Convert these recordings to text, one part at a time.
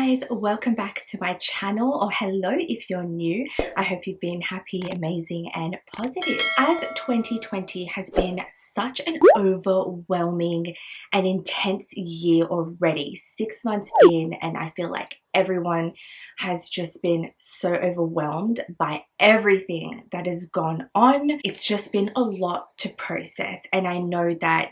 guys, welcome back to my channel, or hello if you're new. I hope you've been happy, amazing and positive. As 2020 has been such an overwhelming and intense year already, 6 months in, and I feel like everyone has just been so overwhelmed by everything that has gone on. It's just been a lot to process, and I know that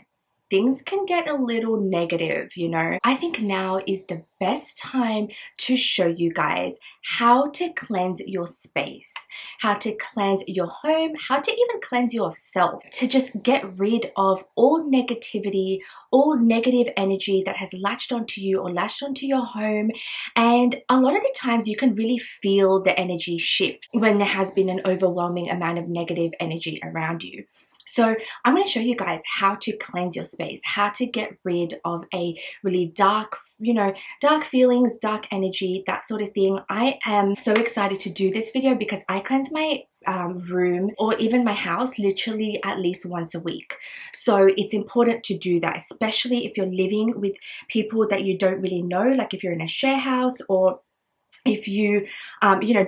things can get a little negative, you know. I think now is the best time to show you guys how to cleanse your space, how to cleanse your home, how to even cleanse yourself, to just get rid of all negativity, all negative energy that has latched onto you or latched onto your home. And a lot of the times you can really feel the energy shift when there has been an overwhelming amount of negative energy around you. So I'm going to show you guys how to cleanse your space, how to get rid of a really dark, dark feelings, dark energy, that sort of thing. I am so excited to do this video because I cleanse my room or even my house literally at least once a week. So it's important to do that, especially if you're living with people that you don't really know, like if you're in a share house, or if you,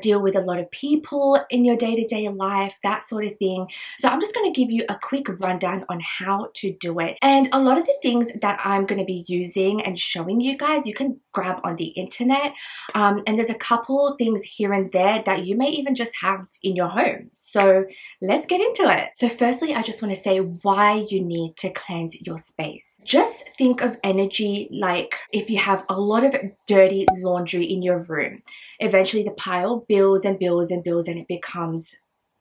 deal with a lot of people in your day-to-day life, that sort of thing. So I'm just going to give you a quick rundown on how to do it. And a lot of the things that I'm going to be using and showing you guys, you can grab on the internet. And there's a couple things here and there that you may even just have in your home. So let's get into it. So firstly, I just want to say why you need to cleanse your space. Just think of energy like if you have a lot of dirty laundry in your room. Eventually the pile builds and builds and builds and it becomes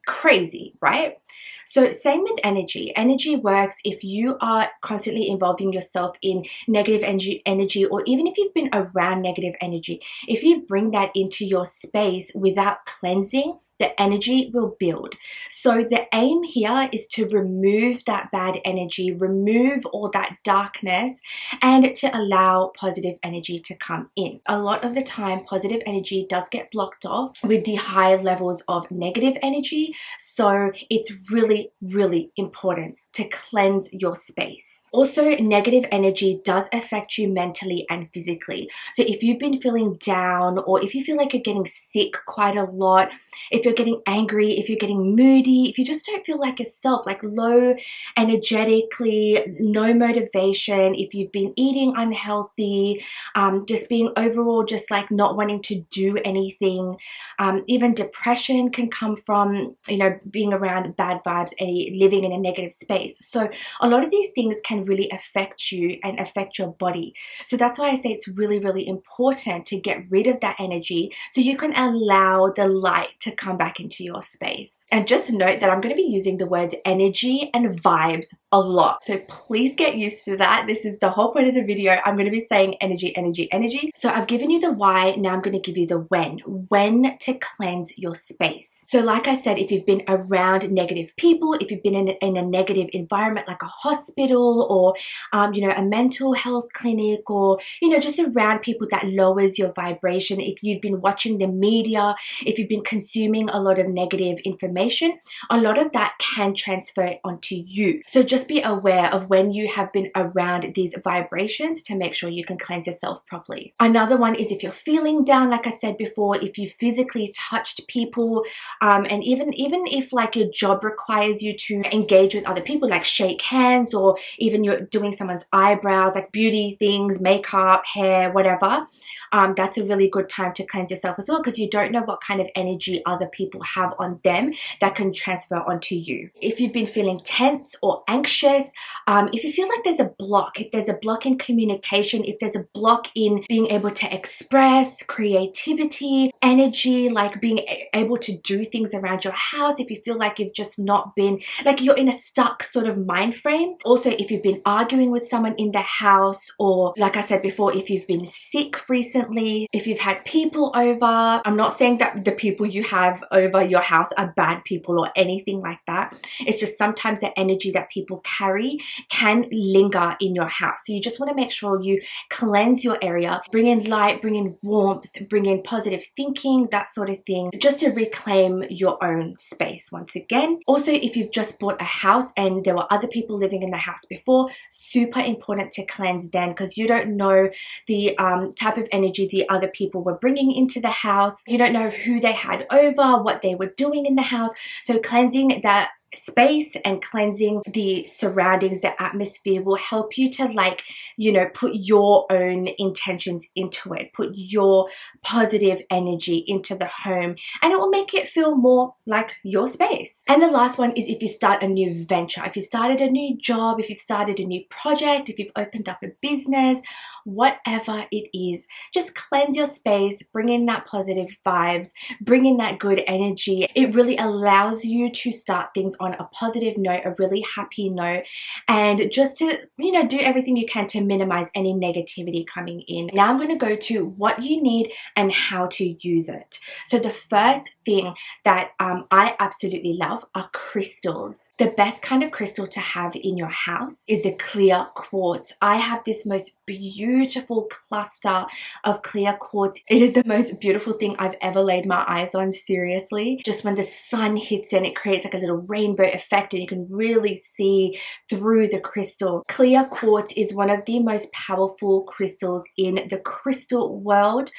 crazy, right? So same with energy. Energy works if you are constantly involving yourself in negative energy, or even if you've been around negative energy, if you bring that into your space without cleansing, the energy will build. So the aim here is to remove that bad energy, remove all that darkness, and to allow positive energy to come in. A lot of the time, positive energy does get blocked off with the high levels of negative energy. So it's really, really important to cleanse your space. Also, negative energy does affect you mentally and physically. So if you've been feeling down, or if you feel like you're getting sick quite a lot, if you're getting angry, if you're getting moody, if you just don't feel like yourself, like low energetically, no motivation, if you've been eating unhealthy, just being overall just like not wanting to do anything, even depression can come from, being around bad vibes and living in a negative space. So a lot of these things can really affect you and affect your body. So that's why I say it's really, really important to get rid of that energy so you can allow the light to come back into your space. And just note that I'm going to be using the words energy and vibes a lot. So please get used to that. This is the whole point of the video. I'm going to be saying energy, energy, energy. So I've given you the why. Now I'm going to give you the when to cleanse your space. So like I said, if you've been around negative people, if you've been in a negative environment like a hospital or, a mental health clinic, or, just around people that lowers your vibration, if you've been watching the media, if you've been consuming a lot of negative information, a lot of that can transfer onto you. So just be aware of when you have been around these vibrations to make sure you can cleanse yourself properly. Another one is if you're feeling down, like I said before, if you physically touched people, and even if like your job requires you to engage with other people, like shake hands, or even you're doing someone's eyebrows, like beauty things, makeup, hair, whatever, that's a really good time to cleanse yourself as well, because you don't know what kind of energy other people have on them that can transfer onto you. If you've been feeling tense or anxious, if you feel like there's a block, if there's a block in communication, if there's a block in being able to express creativity, energy, like being able to do things around your house, if you feel like you've just not been, like you're in a stuck sort of mind frame. Also, if you've been arguing with someone in the house, or like I said before, if you've been sick recently, if you've had people over. I'm not saying that the people you have over your house are bad people or anything like that. It's just sometimes the energy that people will carry can linger in your house. So you just want to make sure you cleanse your area, bring in light, bring in warmth, bring in positive thinking, that sort of thing, just to reclaim your own space once again. Also, if you've just bought a house and there were other people living in the house before, super important to cleanse then, because you don't know the type of energy the other people were bringing into the house. You don't know who they had over, what they were doing in the house. So cleansing that space and cleansing the surroundings, the atmosphere, will help you to, like, you know, put your own intentions into it, put your positive energy into the home, and it will make it feel more like your space. And the last one is if you start a new venture, if you started a new job, if you've started a new project, if you've opened up a business, whatever it is, just cleanse your space, bring in that positive vibes, bring in that good energy. It really allows you to start things on a positive note, a really happy note, and just to, you know, do everything you can to minimize any negativity coming in. Now I'm going to go to what you need and how to use it. So the first thing that I absolutely love are crystals. The best kind of crystal to have in your house is the clear quartz. I have this most beautiful cluster of clear quartz. It is the most beautiful thing I've ever laid my eyes on, seriously. Just when the sun hits it, it creates like a little rainbow effect and you can really see through the crystal. Clear quartz is one of the most powerful crystals in the crystal world.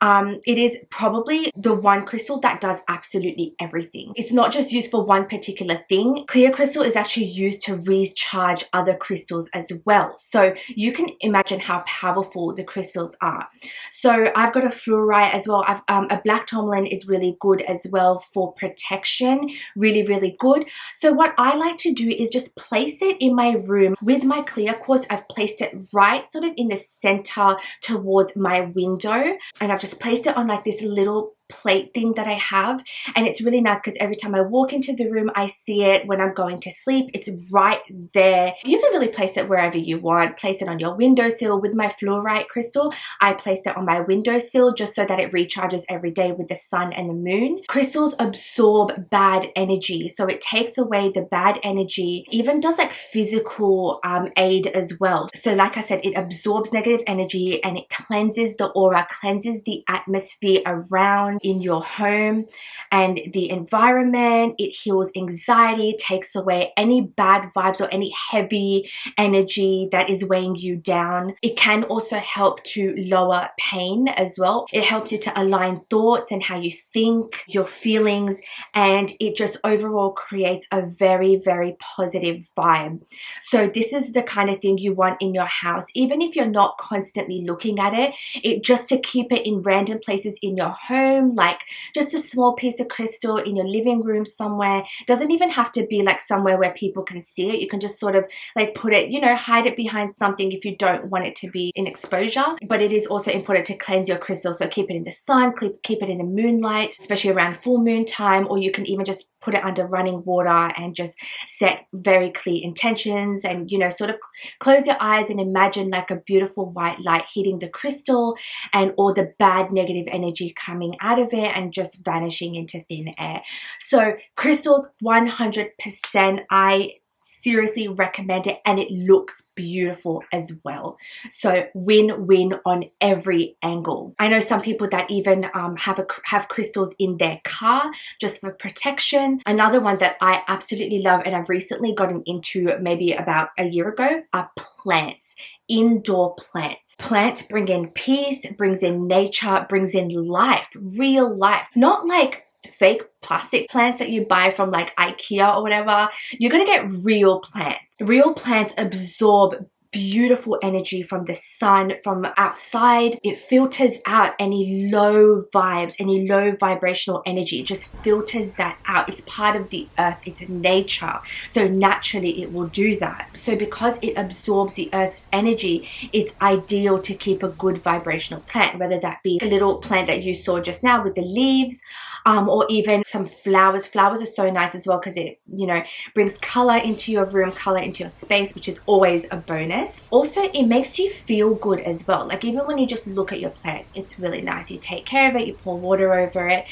It is probably the one crystal that does absolutely everything. It's not just used for one particular thing. Clear crystal is actually used to recharge other crystals as well. So you can imagine how powerful the crystals are. So I've got a fluorite as well. A black tourmaline is really good as well for protection. Really, really good. So what I like to do is just place it in my room with my clear quartz. I've placed it right sort of in the center towards my window, and I've just placed it on like this little plate thing that I have, and it's really nice because every time I walk into the room I see it. When I'm going to sleep, it's right there. You can really place it wherever you want. Place it on your windowsill. With my fluorite crystal, I placed it on my windowsill just so that it recharges every day with the sun and the moon. Crystals absorb bad energy, so it takes away the bad energy, even does like physical aid as well. So like I said, it absorbs negative energy and it cleanses the aura, cleanses the atmosphere around in your home and the environment. It heals anxiety, takes away any bad vibes or any heavy energy that is weighing you down. It can also help to lower pain as well. It helps you to align thoughts and how you think, your feelings, and it just overall creates a very, very positive vibe. So this is the kind of thing you want in your house, even if you're not constantly looking at it, just to keep it in random places in your home, like just a small piece of crystal in your living room somewhere. Doesn't even have to be like somewhere where people can see it. You can just sort of like put it, you know, hide it behind something if you don't want it to be in exposure. But it is also important to cleanse your crystal, so keep it in the sun, keep it in the moonlight, especially around full moon time, or you can even just put it under running water and just set very clear intentions and, you know, sort of close your eyes and imagine like a beautiful white light hitting the crystal and all the bad negative energy coming out of it and just vanishing into thin air. So crystals, 100%, I seriously recommend it, and it looks beautiful as well. So win-win on every angle. I know some people that even have crystals in their car just for protection. Another one that I absolutely love and I've recently gotten into maybe about a year ago are plants. Indoor plants. Plants bring in peace, brings in nature, brings in life, real life. Not like fake plastic plants that you buy from like IKEA or whatever. You're gonna get real plants. Real plants absorb beautiful energy from the sun, from outside. It filters out any low vibes, any low vibrational energy. It just filters that out. It's part of the earth, it's nature. So naturally it will do that. So because it absorbs the earth's energy, it's ideal to keep a good vibrational plant, whether that be the little plant that you saw just now with the leaves, or even some flowers. Flowers are so nice as well because it, you know, brings color into your room, color into your space, which is always a bonus. nice. Also, it makes you feel good as well. Like even when you just look at your plant, it's really nice. You take care of it, you pour water over it.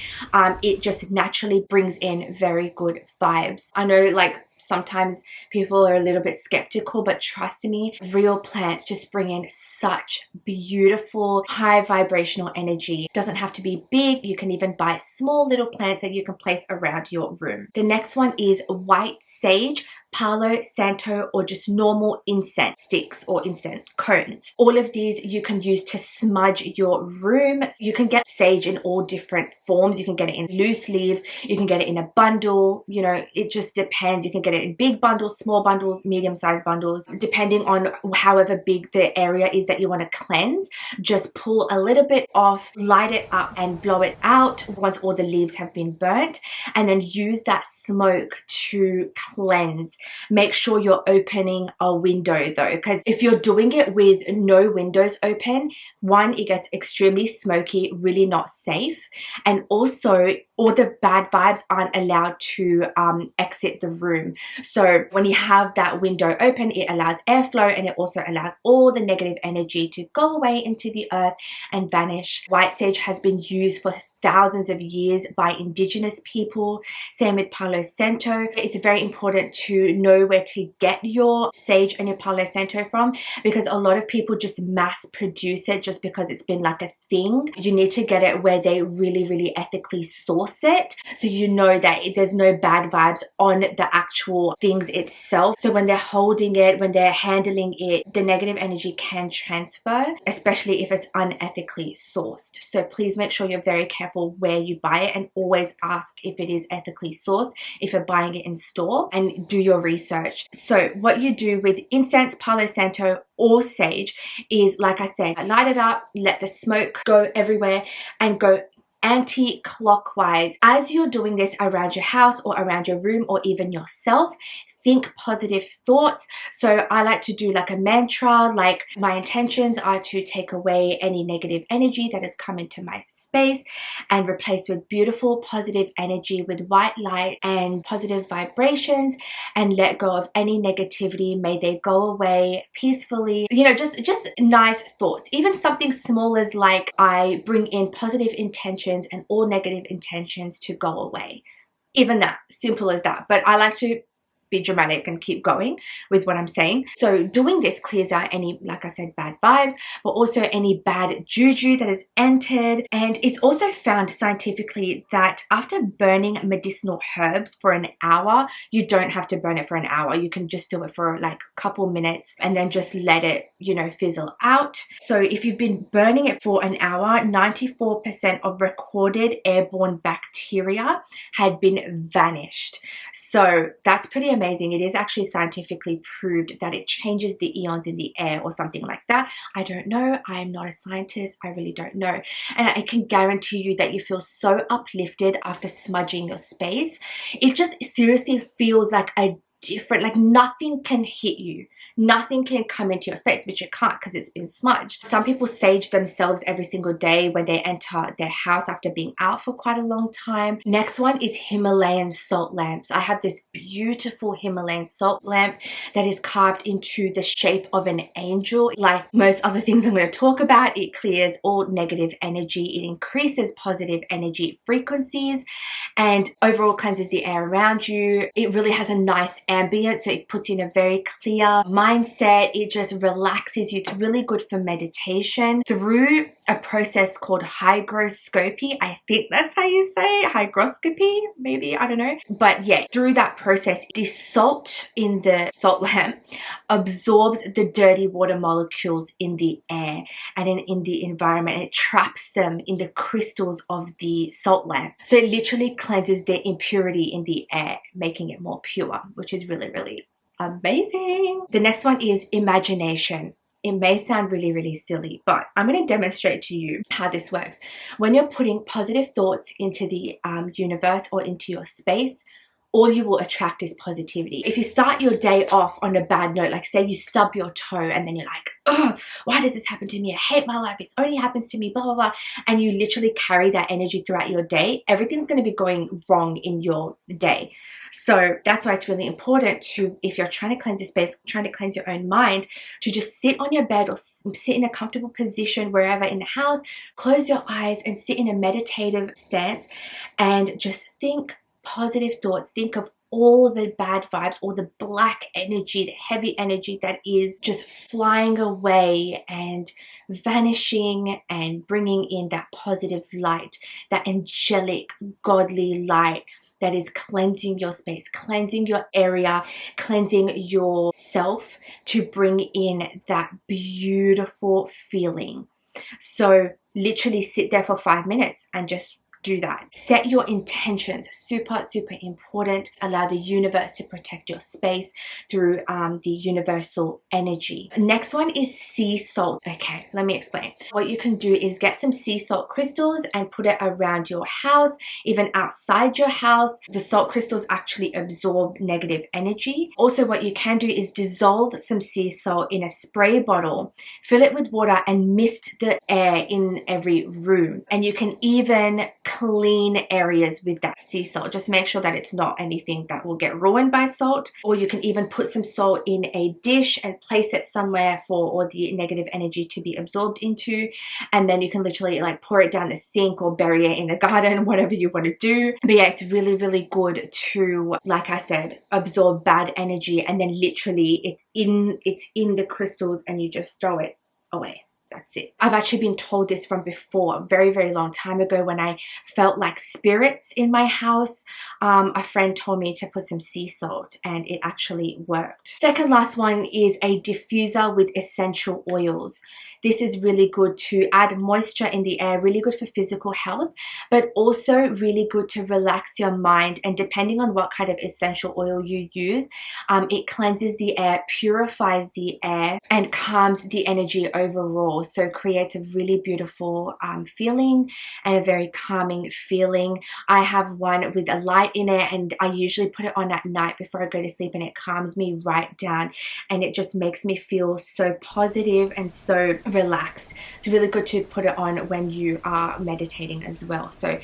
It just naturally brings in very good vibes. I know like sometimes people are a little bit skeptical, but trust me, real plants just bring in such beautiful, high vibrational energy. It doesn't have to be big. You can even buy small little plants that you can place around your room. The next one is white sage, PALO, SANTO, or just normal incense sticks or incense cones. All of these you can use to smudge your room. You can get sage in all different forms. You can get it in loose leaves, you can get it in a bundle, you know, it just depends. You can get it in big bundles, small bundles, medium-sized bundles, depending on however big the area is that you want to cleanse. Just pull a little bit off, light it up and blow it out once all the leaves have been burnt, and then use that smoke to cleanse. Make sure you're opening a window though, because if you're doing it with no windows open, one, it gets extremely smoky, really not safe, and also all the bad vibes aren't allowed to exit the room. So when you have that window open, it allows airflow, and it also allows all the negative energy to go away into the earth and vanish. White sage has been used for thousands of years by indigenous people. Same with Palo Santo. It's very important to know where to get your sage and your Palo Santo from, because a lot of people just mass produce it just because it's been like a thing. You need to get it where they really ethically source it, so you know that there's no bad vibes on the actual things itself. So when they're holding it, when they're handling it, the negative energy can transfer, especially if it's unethically sourced. So please make sure you're very careful where you buy it, and always ask if it is ethically sourced if you're buying it in store, and do your research. So what you do with incense, Palo Santo or sage is, like I said, light it up, let the smoke go everywhere, and go anti-clockwise. As you're doing this around your house or around your room or even yourself, think positive thoughts. So I like to do like a mantra, like my intentions are to take away any negative energy that has come into my space and replace with beautiful positive energy with white light and positive vibrations, and let go of any negativity. May they go away peacefully. You know, just nice thoughts. Even something small as like, I bring in positive intentions and all negative intentions to go away. Even that, simple as that. But I like to be dramatic and keep going with what I'm saying. So doing this clears out any, like I said, bad vibes, but also any bad juju that has entered. And it's also found scientifically that after burning medicinal herbs for an hour, you don't have to burn it for an hour. You can just do it for like a couple minutes and then just let it, you know, fizzle out. So if you've been burning it for an hour, 94% of recorded airborne bacteria had been vanished. So that's pretty amazing. It is actually scientifically proved that it changes the ions in the air or something like that. I don't know. I am not a scientist. I really don't know. And I can guarantee you that you feel so uplifted after smudging your space. It just seriously feels like a different, like nothing can hit you. Nothing can come into your space, which it can't because it's been smudged. Some people sage themselves every single day when they enter their house after being out for quite a long time. Next one is Himalayan salt lamps. I have this beautiful Himalayan salt lamp that is carved into the shape of an angel. Like most other things I'm going to talk about, it clears all negative energy. It increases positive energy frequencies and overall cleanses the air around you. It really has a nice ambience, so it puts you in a very clear mindset. It just relaxes you. It's really good for meditation through a process called hygroscopy. I think that's how you say it. Hygroscopy, maybe, I don't know. But yeah, through that process, the salt in the salt lamp absorbs the dirty water molecules in the air and in the environment. It traps them in the crystals of the salt lamp. So it literally cleanses the impurity in the air, making it more pure, which is really amazing. The next one is imagination. It may sound really silly, but I'm going to demonstrate to you how this works. When you're putting positive thoughts into the universe or into your space, all you will attract is positivity. If you start your day off on a bad note, like say you stub your toe and then you're like, oh, why does this happen to me? I hate my life. This only happens to me, blah, blah, blah. And you literally carry that energy throughout your day. Everything's going to be going wrong in your day. So that's why it's really important to, if you're trying to cleanse your space, trying to cleanse your own mind, to just sit on your bed or sit in a comfortable position wherever in the house, close your eyes and sit in a meditative stance and just think positive thoughts. Think of all the bad vibes, all the black energy, the heavy energy that is just flying away and vanishing, and bringing in that positive light, that angelic, godly light that is cleansing your space, cleansing your area, cleansing yourself to bring in that beautiful feeling. So literally sit there for 5 minutes and just do that. Set your intentions. Super, super important. Allow the universe to protect your space through the universal energy. Next one is sea salt. Okay, let me explain. What you can do is get some sea salt crystals and put it around your house, even outside your house. The salt crystals actually absorb negative energy. Also, what you can do is dissolve some sea salt in a spray bottle, fill it with water and mist the air in every room. And you can even clean areas with that sea salt. Just make sure that it's not anything that will get ruined by salt. Or you can even put some salt in a dish and place it somewhere for all the negative energy to be absorbed into, and then you can literally like pour it down the sink or bury it in the garden, whatever you want to do. But yeah, it's really, really good to, like I said, absorb bad energy, and then literally it's in the crystals and you just throw it away. That's it. I've actually been told this from before, a very, very long time ago, when I felt like spirits in my house. A friend told me to put some sea salt and it actually worked. Second last one is a diffuser with essential oils. This is really good to add moisture in the air, really good for physical health, but also really good to relax your mind. And depending on what kind of essential oil you use, it cleanses the air, purifies the air, and calms the energy overall. So creates a really beautiful feeling and a very calming feeling. I have one with a light in it, and I usually put it on at night before I go to sleep, and it calms me right down, and it just makes me feel so positive and so relaxed. It's really good to put it on when you are meditating as well. So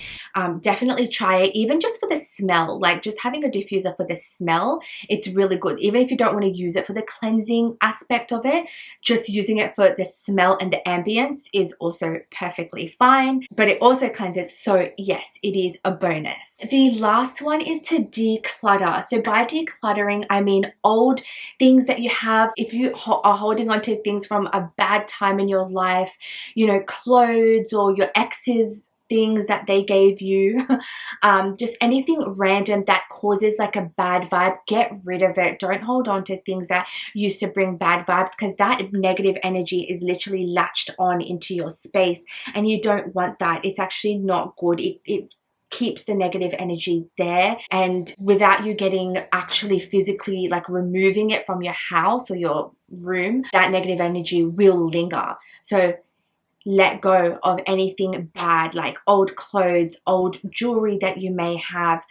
definitely try it, even just for the smell. Like just having a diffuser for the smell, it's really good. Even if you don't want to use it for the cleansing aspect of it, just using it for the smell and the ambience is also perfectly fine. But it also cleanses, so yes, it is a bonus. The last one is to declutter. So by decluttering, I mean old things that you have. If you are holding on to things from a bad time in your life, you know, clothes or your ex's things that they gave you, just anything random that causes like a bad vibe, get rid of it. Don't hold on to things that used to bring bad vibes, because that negative energy is literally latched on into your space, and you don't want that. It's actually not good. It keeps the negative energy there, and without you getting actually physically like removing it from your house or your room, that negative energy will linger. So let go of anything bad, like old clothes, old jewelry that you may have.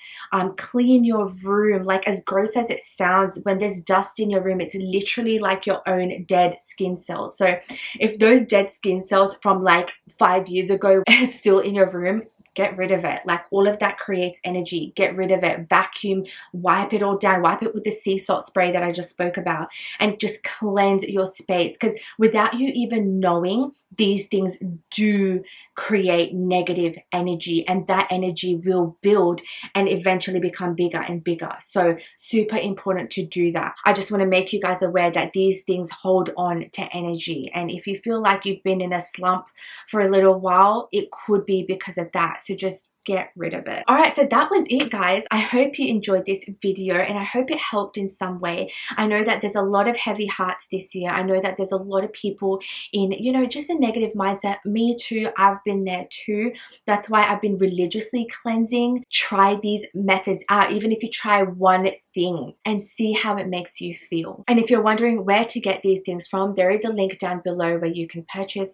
Clean your room. Like, as gross as it sounds, when there's dust in your room, it's literally like your own dead skin cells. So if those dead skin cells from like 5 years ago are still in your room, get rid of it. Like, all of that creates energy. Get rid of it. Vacuum, wipe it all down. Wipe it with the sea salt spray that I just spoke about, and just cleanse your space. Because without you even knowing, these things do create negative energy, and that energy will build and eventually become bigger and bigger. So super important to do that. I just want to make you guys aware that these things hold on to energy, and if you feel like you've been in a slump for a little while, it could be because of that. So just get rid of it. All right, so that was it, guys. I hope you enjoyed this video, and I hope it helped in some way. I know that there's a lot of heavy hearts this year. I know that there's a lot of people in, you know, just a negative mindset. Me too. I've been there too. That's why I've been religiously cleansing. Try these methods out, even if you try one thing, and see how it makes you feel. And if you're wondering where to get these things from, there is a link down below where you can purchase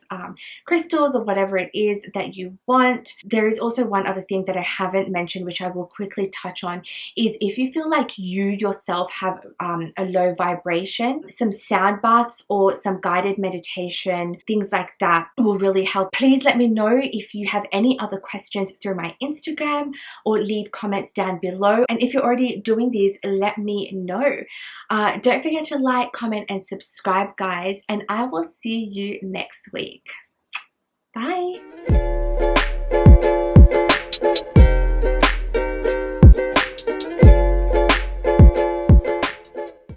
crystals or whatever it is that you want. There is also one other other thing that I haven't mentioned, which I will quickly touch on, is if you feel like you yourself have a low vibration, some sound baths or some guided meditation, things like that will really help. Please let me know if you have any other questions through my Instagram, or leave comments down below. And if you're already doing these, let me know. Don't forget to like, comment, and subscribe, guys, and I will see you next week. Bye.